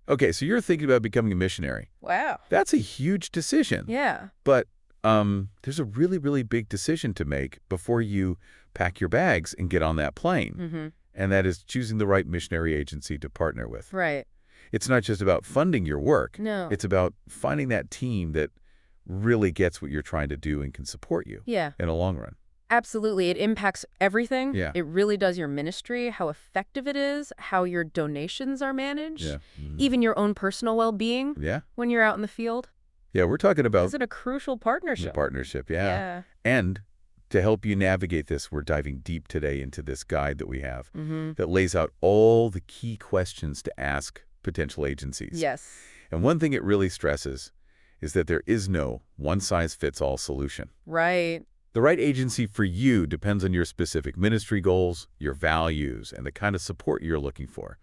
Okay, so you're thinking about becoming a missionary. Wow. That's a huge decision. Yeah. But there's a really, really big decision to make before you pack your bags and get on that plane. Mm-hmm. And that is choosing the right missionary agency to partner with. Right. It's not just about funding your work. No. It's about finding that team that really gets what you're trying to do and can support you Yeah. in the long run. Absolutely. It impacts everything. Yeah. It really does your ministry, how effective it is, how your donations are managed, Yeah. Mhm. even your own personal well-being Yeah. when you're out in the field. Yeah, we're talking about Is it a crucial the partnership? partnership, yeah. Yeah. And to help you navigate this, we're diving deep today into this guide that we have Mm-hmm. that lays out all the key questions to ask potential agencies. Yes. And one thing it really stresses is that there is no one-size-fits-all solution. Right. The right agency for you depends on your specific ministry goals, your values, and the kind of support you're looking for.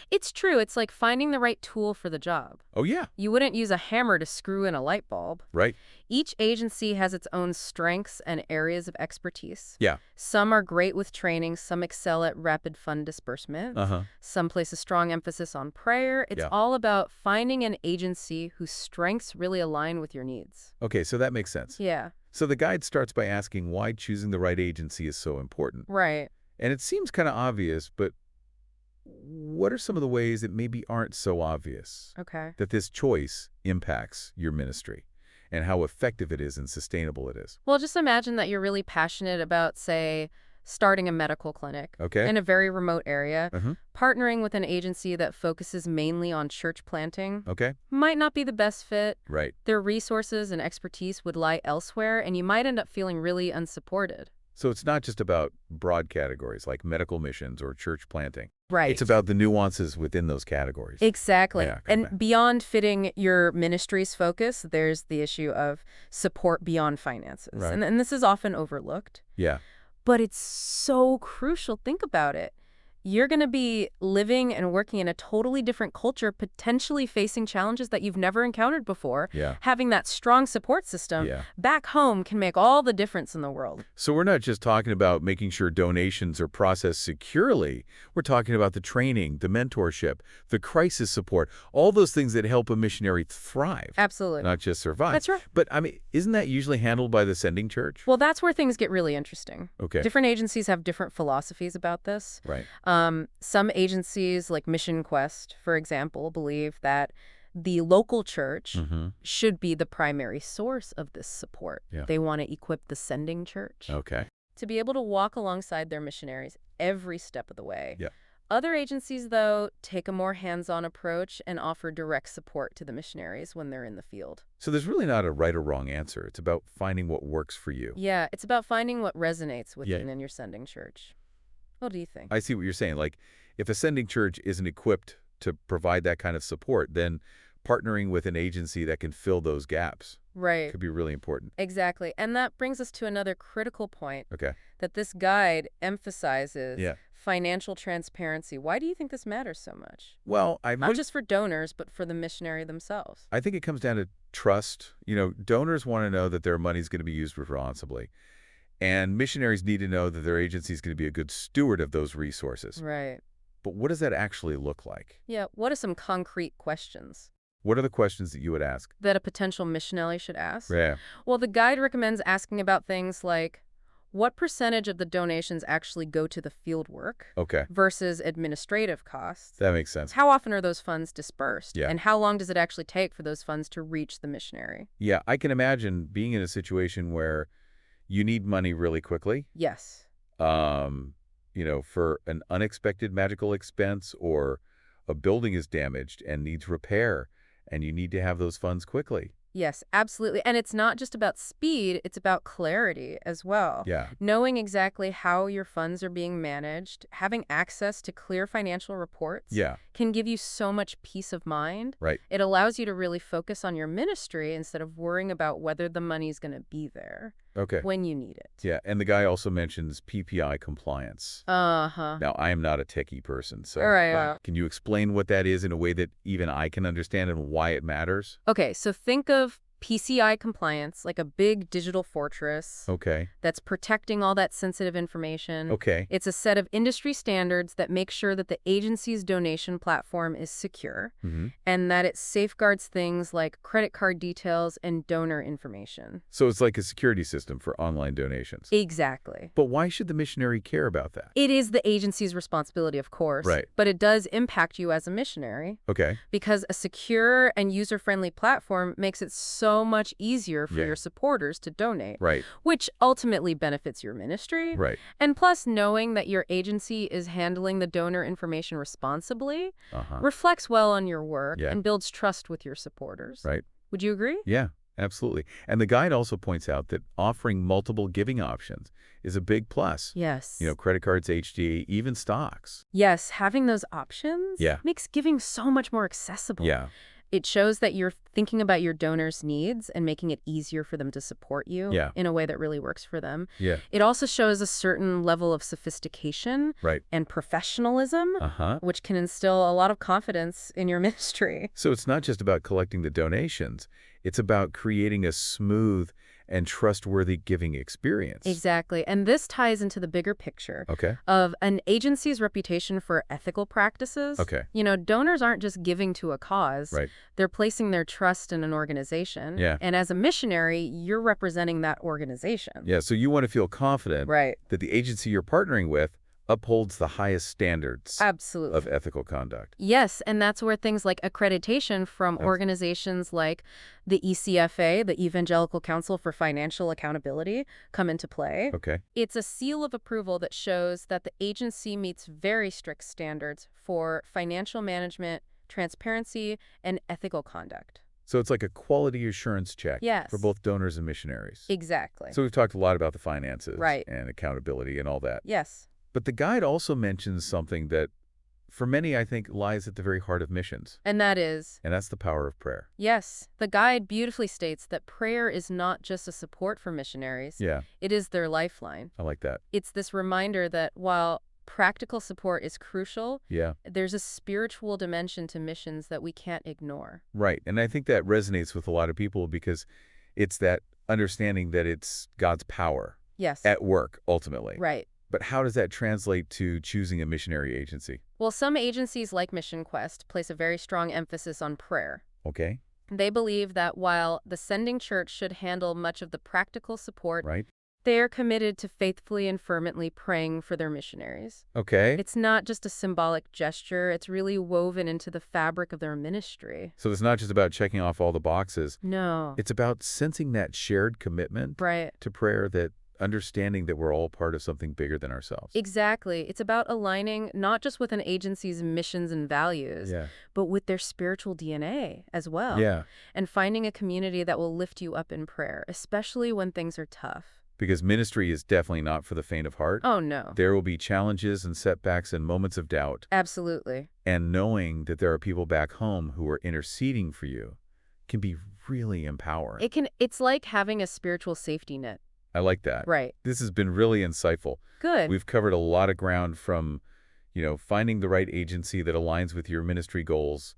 It's true. It's like finding the right tool for the job. Oh, yeah, You wouldn't use a hammer to screw in a light bulb. right? Each agency has its own strengths and areas of expertise. Yeah. Some are great with training, some excel at rapid fund disbursement. Uh-huh. Some place a strong emphasis on prayer. It's Yeah. all about finding an agency whose strengths really align with your needs. Okay, so that makes sense. Yeah, So the guide starts by asking why choosing the right agency is so important. right. And it seems kind of obvious, but what are some of the ways that maybe aren't so obvious Okay. that this choice impacts your ministry and how effective it is and sustainable it is? Well, just imagine that you're really passionate about, say, starting a medical clinic Okay? in a very remote area. Uh-huh. Partnering with an agency that focuses mainly on church planting Okay? might not be the best fit. Right. Their resources and expertise would lie elsewhere, and you might end up feeling really unsupported. So it's not just about broad categories like medical missions or church planting. Right. It's about the nuances within those categories. Exactly. Yeah, okay. And beyond fitting your ministry's focus, there's the issue of support beyond finances. Right. And this is often overlooked, Yeah. but it's so crucial. Think about it. You're going to be living and working in a totally different culture, potentially facing challenges that you've never encountered before. Yeah. Having that strong support system Yeah. back home can make all the difference in the world. So we're not just talking about making sure donations are processed securely. We're talking about the training, the mentorship, the crisis support, all those things that help a missionary thrive, Absolutely. not just survive. That's right. But, I mean, isn't that usually handled by the sending church? Well, that's where things get really interesting. Okay. Different agencies have different philosophies about this. Right. Some agencies, like Mission Quest, for example, believe that the local church Mm-hmm. should be the primary source of this support. Yeah. They want to equip the sending church Okay. to be able to walk alongside their missionaries every step of the way. Yeah. Other agencies, though, take a more hands-on approach and offer direct support to the missionaries when they're in the field. So there's really not a right or wrong answer. It's about finding what works for you. Yeah, it's about finding what resonates with Yeah. you and your sending church. What do you think? I see what you're saying. Like, if a sending church isn't equipped to provide that kind of support, then partnering with an agency that can fill those gaps Right. could be really important. Exactly. And that brings us to another critical point Okay. that this guide emphasizes Yeah. financial transparency. Why do you think this matters so much? Well, Not just for donors, but for the missionary themselves. I think it comes down to trust. You know, donors want to know that their money is going to be used responsibly. And missionaries need to know that their agency is going to be a good steward of those resources. Right. But what does that actually look like? Yeah. What are some concrete questions What are the questions that you would ask? that a potential missionary should ask? Yeah. Well, the guide recommends asking about things like what percentage of the donations actually go to the field work Okay. versus administrative costs? That makes sense. How often are those funds dispersed? Yeah. And how long does it actually take for those funds to reach the missionary? Yeah, I can imagine being in a situation where you need money really quickly, Yes. for an unexpected medical expense, or a building is damaged and needs repair, and you need to have those funds quickly. Yes, absolutely. And it's not just about speed, it's about clarity as well. Yeah. Knowing exactly how your funds are being managed, having access to clear financial reports Yeah. can give you so much peace of mind. Right. It allows you to really focus on your ministry instead of worrying about whether the money's going to be there Okay. when you need it. Yeah, and the guy also mentions PPI compliance. Uh-huh. Now, I am not a techie person, so All right. can you explain what that is in a way that even I can understand and why it matters? Okay, so think of PCI compliance, like a big digital fortress Okay. that's protecting all that sensitive information. Okay. It's a set of industry standards that make sure that the agency's donation platform is secure hmm and that it safeguards things like credit card details and donor information. So it's like a security system for online donations. Exactly. But why should the missionary care about that? It is the agency's responsibility, of course, Right. but it does impact you as a missionary Okay. because a secure and user-friendly platform makes it so much easier for Yeah. your supporters to donate, Right. which ultimately benefits your ministry. Right. And plus, knowing that your agency is handling the donor information responsibly Uh-huh. reflects well on your work Yeah. and builds trust with your supporters. Right. Would you agree? Yeah, absolutely. And the guide also points out that offering multiple giving options is a big plus. Yes. Credit cards, HD, even stocks. Yes, having those options Yeah. makes giving so much more accessible. Yeah. It shows that you're thinking about your donors' needs and making it easier for them to support you Yeah. in a way that really works for them. Yeah. It also shows a certain level of sophistication Right. and professionalism, Uh-huh. which can instill a lot of confidence in your ministry. So it's not just about collecting the donations. It's about creating a smooth and trustworthy giving experience. Exactly. And this ties into the bigger picture Okay. of an agency's reputation for ethical practices. Okay. Donors aren't just giving to a cause. Right. They're placing their trust in an organization. Yeah. And as a missionary, you're representing that organization. Yeah, so you want to feel confident Right. that the agency you're partnering with upholds the highest standards Absolutely. of ethical conduct. Yes, and that's where things like accreditation from organizations like the ECFA, the Evangelical Council for Financial Accountability, come into play. Okay. It's a seal of approval that shows that the agency meets very strict standards for financial management, transparency, and ethical conduct. So it's like a quality assurance check Yes. for both donors and missionaries. Exactly. So we've talked a lot about the finances Right. and accountability and all that. Yes. But the guide also mentions something that, for many, I think, lies at the very heart of missions, And that is, and that's the power of prayer. yes, the guide beautifully states that prayer is not just a support for missionaries. Yeah, It is their lifeline. I like that. It's this reminder that while practical support is crucial, Yeah, there's a spiritual dimension to missions that we can't ignore. right. And I think that resonates with a lot of people because it's that understanding that it's God's power Yes. at work, ultimately. Right. But how does that translate to choosing a missionary agency? Well, some agencies like Mission Quest place a very strong emphasis on prayer. Okay, They believe that while the sending church should handle much of the practical support, right? they are committed to faithfully and fervently praying for their missionaries. Okay. It's not just a symbolic gesture, it's really woven into the fabric of their ministry. So it's not just about checking off all the boxes. No. It's about sensing that shared commitment Right. to prayer, that understanding that we're all part of something bigger than ourselves. Exactly. It's about aligning not just with an agency's missions and values, Yeah. but with their spiritual DNA as well. Yeah. And finding a community that will lift you up in prayer, especially when things are tough. Because ministry is definitely not for the faint of heart. Oh, no. There will be challenges and setbacks and moments of doubt. Absolutely. And knowing that there are people back home who are interceding for you can be really empowering. It's like having a spiritual safety net. I like that. Right. This has been really insightful. Good. We've covered a lot of ground from, finding the right agency that aligns with your ministry goals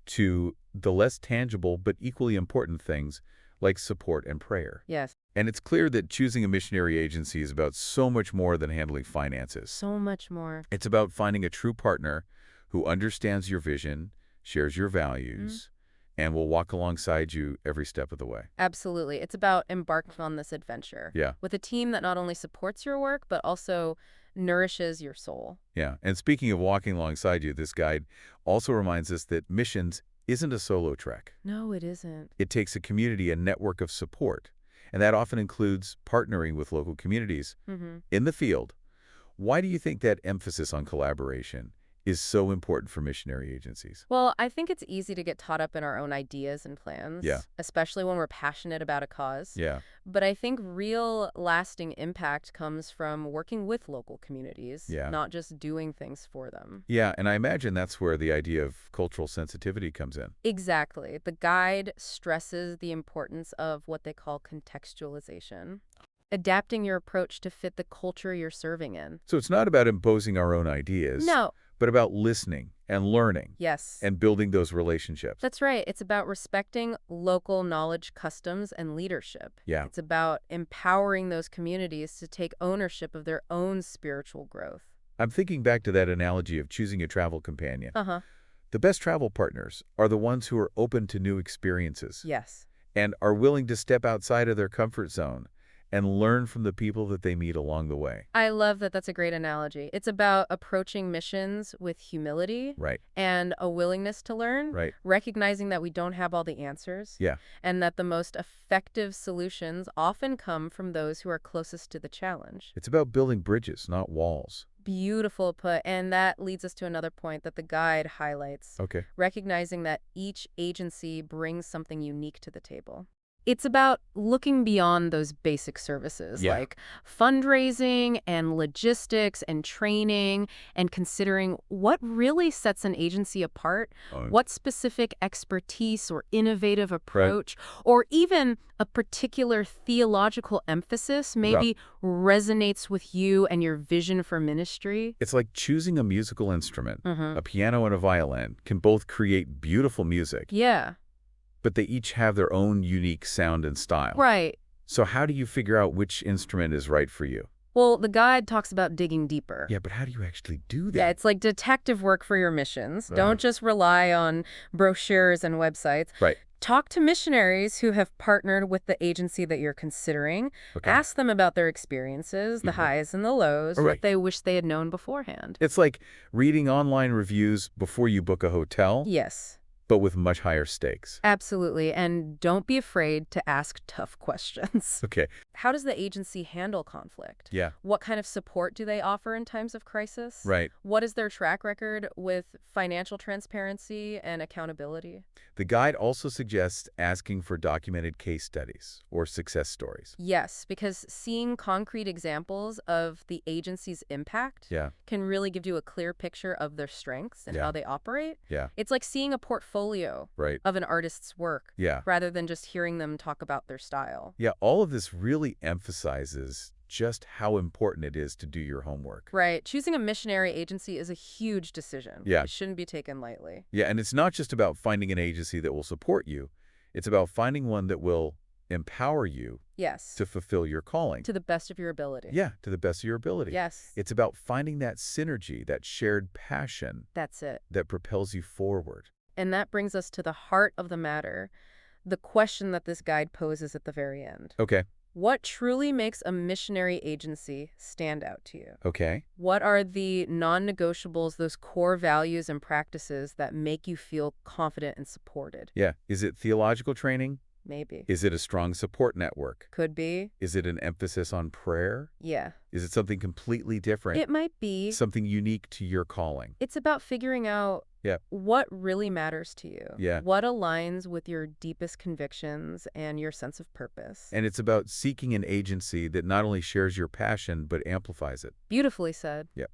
to the less tangible but equally important things like support and prayer. Yes. And it's clear that choosing a missionary agency is about so much more than handling finances. So much more. It's about finding a true partner who understands your vision, shares your values, and will walk alongside you every step of the way. Absolutely. It's about embarking on this adventure. Yeah. With a team that not only supports your work, but also nourishes your soul. Yeah. And speaking of walking alongside you, this guide also reminds us that missions isn't a solo trek. No, it isn't. It takes a community and network of support, and that often includes partnering with local communities in the field. Why do you think that emphasis on collaboration is so important for missionary agencies? Well, I think it's easy to get caught up in our own ideas and plans, Yeah. especially when we're passionate about a cause. Yeah. But I think real lasting impact comes from working with local communities, Yeah. not just doing things for them. Yeah, and I imagine that's where the idea of cultural sensitivity comes in. Exactly. The guide stresses the importance of what they call contextualization, adapting your approach to fit the culture you're serving in. So it's not about imposing our own ideas, No. but about listening and learning Yes. and building those relationships. That's right. It's about respecting local knowledge, customs, and leadership. Yeah. It's about empowering those communities to take ownership of their own spiritual growth. I'm thinking back to that analogy of choosing a travel companion. Uh-huh. The best travel partners are the ones who are open to new experiences Yes. and are willing to step outside of their comfort zone and learn from the people that they meet along the way. I love that. That's a great analogy. It's about approaching missions with humility Right, and a willingness to learn, right. recognizing that we don't have all the answers, Yeah, and that the most effective solutions often come from those who are closest to the challenge. it's about building bridges, not walls. Beautiful put. And that leads us to another point that the guide highlights, Okay. recognizing that each agency brings something unique to the table. It's about looking beyond those basic services Yeah. like fundraising and logistics and training and considering what really sets an agency apart, what specific expertise or innovative approach, or even a particular theological emphasis maybe resonates with you and your vision for ministry. It's like choosing a musical instrument. Mm-hmm. A piano and a violin can both create beautiful music, Yeah, but they each have their own unique sound and style. right. So how do you figure out which instrument is right for you? Well, the guide talks about digging deeper. Yeah, but how do you actually do that? Yeah, it's like detective work for your missions. Don't just rely on brochures and websites. Right. Talk to missionaries who have partnered with the agency that you're considering. Okay. Ask them about their experiences, the highs and the lows, Right. what they wish they had known beforehand. It's like reading online reviews before you book a hotel, Yes, but with much higher stakes. absolutely. And don't be afraid to ask tough questions. Okay. How does the agency handle conflict? Yeah. What kind of support do they offer in times of crisis? Right. What is their track record with financial transparency and accountability? The guide also suggests asking for documented case studies or success stories. Yes, because seeing concrete examples of the agency's impact Yeah. can really give you a clear picture of their strengths and Yeah. how they operate. Yeah. It's like seeing a portfolio Right. of an artist's work Yeah. rather than just hearing them talk about their style. Yeah. All of this really emphasizes just how important it is to do your homework. Right. Choosing a missionary agency is a huge decision. Yeah. It shouldn't be taken lightly. Yeah. And it's not just about finding an agency that will support you. It's about finding one that will empower you Yes. to fulfill your calling. To the best of your ability. Yeah, to the best of your ability. Yes. It's about finding that synergy, that shared passion That's it. that propels you forward. And that brings us to the heart of the matter, the question that this guide poses at the very end. Okay. What truly makes a missionary agency stand out to you? Okay. What are the non-negotiables, those core values and practices that make you feel confident and supported? Yeah. Is it theological training? Maybe. Is it a strong support network? Could be. Is it an emphasis on prayer? Yeah. Is it something completely different? It might be. Something unique to your calling? It's about figuring out Yeah. what really matters to you. Yeah. What aligns with your deepest convictions and your sense of purpose. And it's about seeking an agency that not only shares your passion, but amplifies it. Beautifully said. Yeah.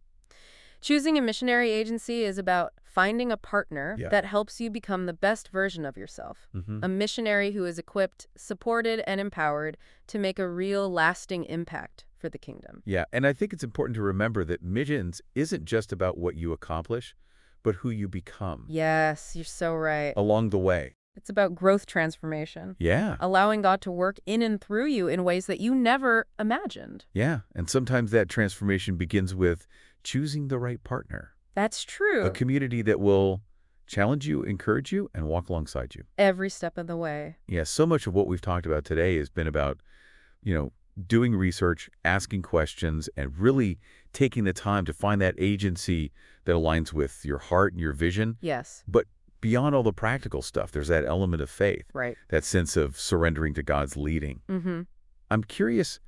Choosing a missionary agency is about finding a partner Yeah. that helps you become the best version of yourself. Mm-hmm. A missionary who is equipped, supported, and empowered to make a real, lasting impact for the kingdom. Yeah. And I think it's important to remember that missions isn't just about what you accomplish, but who you become Yes, you're so right. along the way. It's about growth transformation, Yeah. allowing God to work in and through you in ways that you never imagined. Yeah. And sometimes that transformation begins with choosing the right partner, That's true. a community that will challenge you, encourage you, and walk alongside you. Every step of the way. Yeah. So much of what we've talked about today has been about, doing research, asking questions, and really taking the time to find that agency that aligns with your heart and your vision. Yes, But beyond all the practical stuff, there's that element of faith, right. that sense of surrendering to God's leading. Mm-hmm. I'm curious,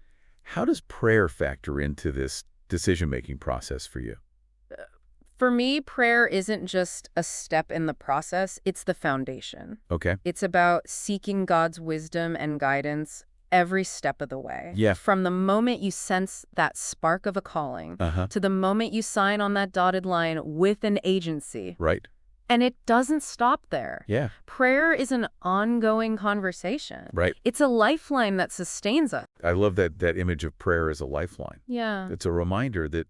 how does prayer factor into this decision-making process for you? For me, prayer isn't just a step in the process, it's the foundation. Okay. It's about seeking God's wisdom and guidance every step of the way. Yeah. From the moment you sense that spark of a calling Uh-huh. to the moment you sign on that dotted line with an agency. Right. And it doesn't stop there. Yeah. Prayer is an ongoing conversation. Right. It's a lifeline that sustains us. I love that image of prayer as a lifeline. Yeah. It's a reminder that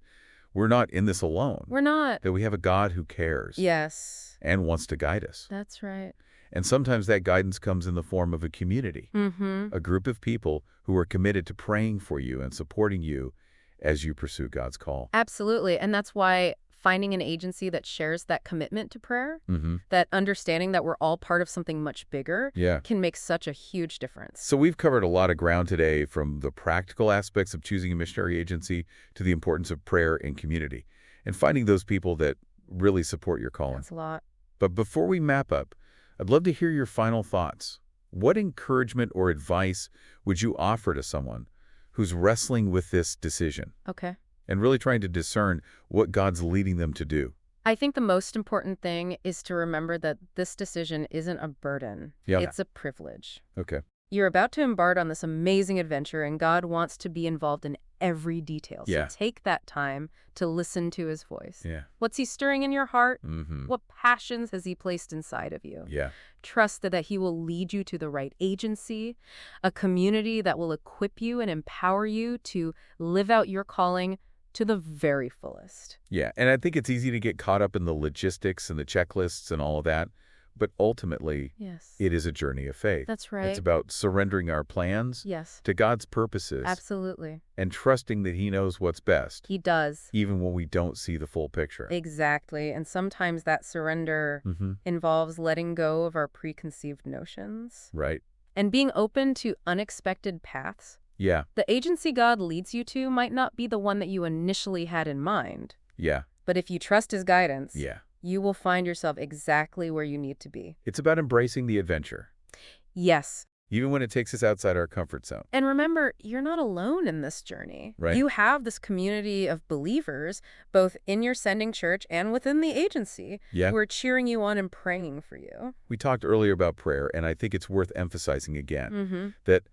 We're not in this alone. We're not. That we have a God who cares. Yes. And wants to guide us. That's right. And sometimes that guidance comes in the form of a community. A group of people who are committed to praying for you and supporting you as you pursue God's call. Absolutely. And that's why finding an agency that shares that commitment to prayer, that understanding that we're all part of something much bigger, can make such a huge difference. So we've covered a lot of ground today, from the practical aspects of choosing a missionary agency to the importance of prayer and community, and finding those people that really support your calling. That's a lot. But before we map up, I'd love to hear your final thoughts. What encouragement or advice would you offer to someone who's wrestling with this decision? Okay. And really trying to discern what God's leading them to do? I think the most important thing is to remember that this decision isn't a burden. It's a privilege. Okay. You're about to embark on this amazing adventure, and God wants to be involved in every detail. So take that time to listen to his voice. What's he stirring in your heart? What passions has he placed inside of you? Trust that he will lead you to the right agency, a community that will equip you and empower you to live out your calling to the very fullest. And I think it's easy to get caught up in the logistics and the checklists and all of that. But ultimately, it is a journey of faith. That's right. It's about surrendering our plans to God's purposes. Absolutely. And trusting that he knows what's best. He does. Even when we don't see the full picture. Exactly. And sometimes that surrender involves letting go of our preconceived notions. Right. And being open to unexpected paths. The agency God leads you to might not be the one that you initially had in mind. But if you trust his guidance, you will find yourself exactly where you need to be. It's about embracing the adventure. Yes. Even when it takes us outside our comfort zone. And remember, you're not alone in this journey. Right. You have this community of believers, both in your sending church and within the agency, who are cheering you on and praying for you. We talked earlier about prayer, and I think it's worth emphasizing again that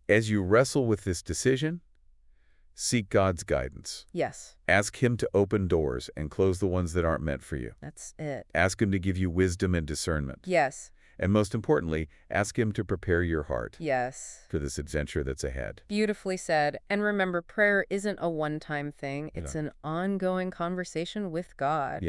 as you wrestle with this decision, seek God's guidance. Ask him to open doors and close the ones that aren't meant for you. That's it. Ask him to give you wisdom and discernment. And most importantly, ask him to prepare your heart for this adventure that's ahead. Beautifully said. And remember, prayer isn't a one-time thing. It's an ongoing conversation with God.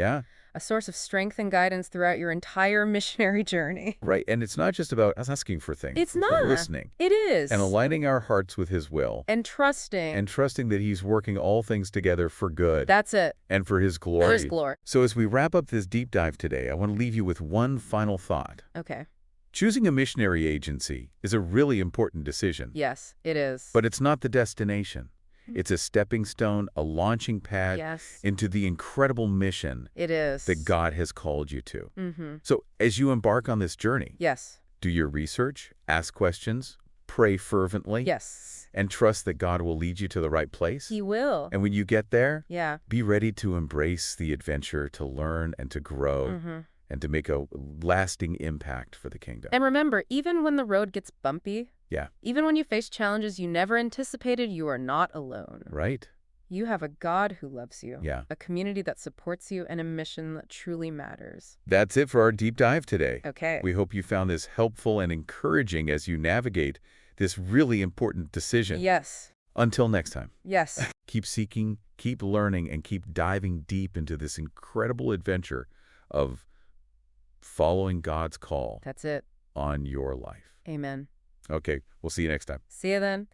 A source of strength and guidance throughout your entire missionary journey. Right. And it's not just about us asking for things. It's not. Listening. It is. And aligning our hearts with his will. And trusting. And trusting that he's working all things together for good. That's it. And for his glory. For his glory. So as we wrap up this deep dive today, I want to leave you with one final thought. Okay. Choosing a missionary agency is a really important decision. Yes, it is. But it's not the destination. It's a stepping stone, a launching pad into the incredible mission that God has called you to. So as you embark on this journey, do your research, ask questions, pray fervently, and trust that God will lead you to the right place. He will. And when you get there, be ready to embrace the adventure, to learn and to grow. And to make a lasting impact for the kingdom. And remember, even when the road gets bumpy, even when you face challenges you never anticipated, you are not alone. Right. You have a God who loves you, a community that supports you, and a mission that truly matters. That's it for our deep dive today. Okay. We hope you found this helpful and encouraging as you navigate this really important decision. Until next time. Keep seeking, keep learning, and keep diving deep into this incredible adventure of following God's call. That's it. On your life. Amen. Okay, we'll see you next time. See you then.